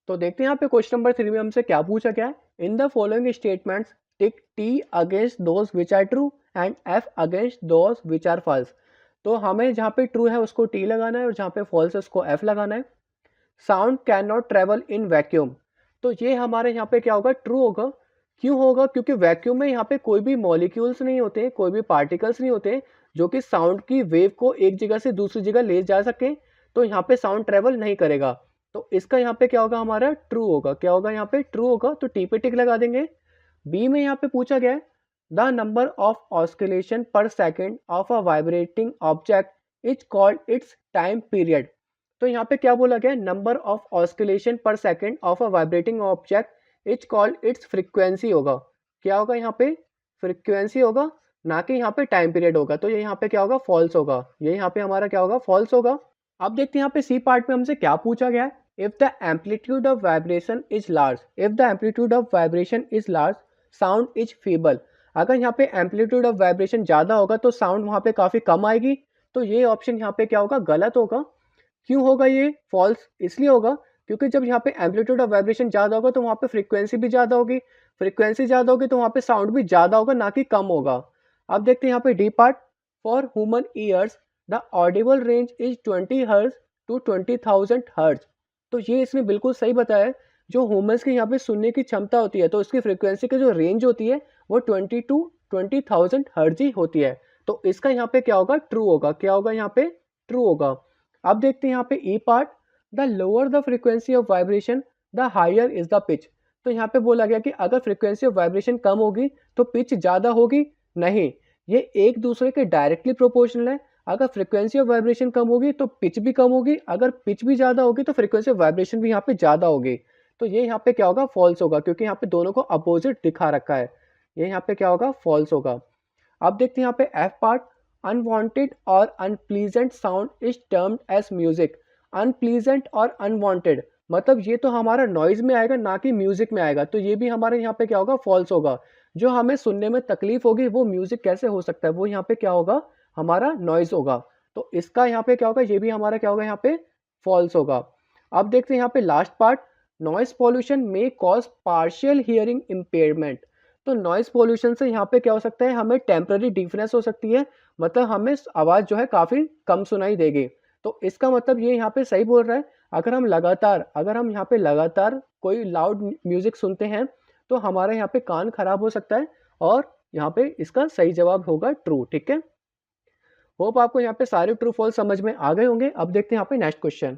तो देखते हैं यहाँ पे क्वेश्चन नंबर 3 में हमसे क्या पूछा गया है। In the following statements tick T against those which are true and F against those which are false. तो हमें जहाँ पे ट्रू है उसको टी लगाना है और जहाँ पे फॉल्स है उसको एफ लगाना है। Sound can not travel in vacuum, तो ये हमारे यहाँ पे क्या होगा, ट्रू होगा। क्यों होगा? क्योंकि वैक्यूम में यहाँ पे कोई भी मॉलिक्यूल्स नहीं होते, कोई भी पार्टिकल्स नहीं होते जो कि साउंड की वेव को एक जगह से दूसरी जगह ले जा सके, तो यहाँ पे साउंड ट्रेवल नहीं करेगा। तो इसका यहाँ पे क्या होगा, हमारा ट्रू होगा। क्या होगा यहाँ पे? ट्रू होगा। तो टी पे टिक लगा देंगे। बी में यहाँ पे पूछा गया है द नंबर ऑफ ऑस्किलेशन पर second of a vibrating object is called its time period. तो यहाँ पे क्या बोला गया है? नंबर ऑफ ऑस्किलेशन पर second of a vibrating object is called its frequency होगा। क्या होगा यहाँ पे? फ्रीक्वेंसी होगा, ना कि यहाँ पे टाइम पीरियड होगा। तो ये यहाँ पे क्या होगा? फॉल्स होगा। ये यहाँ पे हमारा क्या होगा? फॉल्स होगा। अब देखते हैं यहाँ पे सी पार्ट में हमसे क्या पूछा गया है। If the amplitude of vibration is large, if the amplitude of vibration is large sound is feeble. अगर यहाँ पे एम्पलीट्यूड ऑफ वाइब्रेशन ज्यादा होगा तो साउंड वहाँ पे काफी कम आएगी। तो ये ऑप्शन यहाँ पे क्या होगा? गलत होगा। क्यों होगा ये फॉल्स? इसलिए होगा क्योंकि जब यहाँ पे एम्पलीट्यूड ऑफ वाइब्रेशन ज़्यादा होगा तो वहाँ पे फ्रीक्वेंसी भी ज़्यादा होगी। फ्रीक्वेंसी ज़्यादा होगी तो वहाँ पे साउंड भी ज़्यादा होगा, ना कि कम होगा। अब देखते हैं यहाँ पे D part. For human ears the audible range is 20 hertz to 20,000 hertz. तो ये इसने बिल्कुल सही बताया है। जो ह्यूमन्स की यहाँ पे सुनने की क्षमता होती है तो उसकी फ्रीक्वेंसी की जो रेंज होती है वो 20 टू 20,000 हर्ट्ज ही होती है। तो इसका यहाँ पे क्या होगा? ट्रू होगा। क्या होगा यहाँ पे? ट्रू होगा। अब देखते हैं यहाँ पे E part. The lower the frequency of vibration the higher is the pitch. तो यहाँ पे बोला गया कि अगर फ्रीक्वेंसी ऑफ वाइब्रेशन कम होगी तो पिच ज़्यादा होगी? नहीं, ये एक दूसरे के डायरेक्टली प्रोपोर्शनल है। अगर फ्रीक्वेंसी ऑफ वाइब्रेशन कम होगी तो पिच भी कम होगी, अगर पिच भी ज़्यादा होगी तो फ्रीक्वेंसी ऑफ वाइब्रेशन भी यहाँ पे ज़्यादा होगी। तो ये यहाँ पे क्या होगा? फॉल्स होगा, क्योंकि यहाँ पे दोनों को अपोजिट दिखा रखा है। ये यहाँ पे क्या होगा? फॉल्स होगा। अब देखते हैं यहाँ पे एफ पार्ट। अनवांटेड और unpleasant sound is termed as music. Unpleasant और अनवांटेड मतलब ये तो हमारा नॉइज में आएगा, ना कि म्यूजिक में आएगा। तो ये भी हमारे यहाँ पे क्या होगा? फॉल्स होगा। जो हमें सुनने में तकलीफ होगी वो म्यूजिक कैसे हो सकता है? वो यहाँ पे क्या होगा? हमारा नॉइज होगा। तो इसका यहाँ पे क्या होगा? ये भी हमारा क्या होगा? यहाँ पे फॉल्स होगा। अब देखते हैं यहाँ पे लास्ट पार्ट। नॉइज पॉल्यूशन में कॉज पार्शियल हियरिंग इम्पेयरमेंट। तो नॉइज पॉल्यूशन से यहाँ पे क्या हो सकता है? हमें टेम्पररी डिफरेंस हो सकती है, मतलब हमें आवाज़ जो है काफ़ी कम सुनाई देगी। तो इसका मतलब ये यहाँ पे सही बोल रहा है। अगर हम यहाँ पे लगातार कोई लाउड म्यूजिक सुनते हैं तो हमारे यहाँ पे कान खराब हो सकता है, और यहाँ पे इसका सही जवाब होगा ट्रू। ठीक है, होप आपको यहाँ पे सारे ट्रू फॉल्स समझ में आ गए होंगे। अब देखते हैं यहाँ पे नेक्स्ट क्वेश्चन।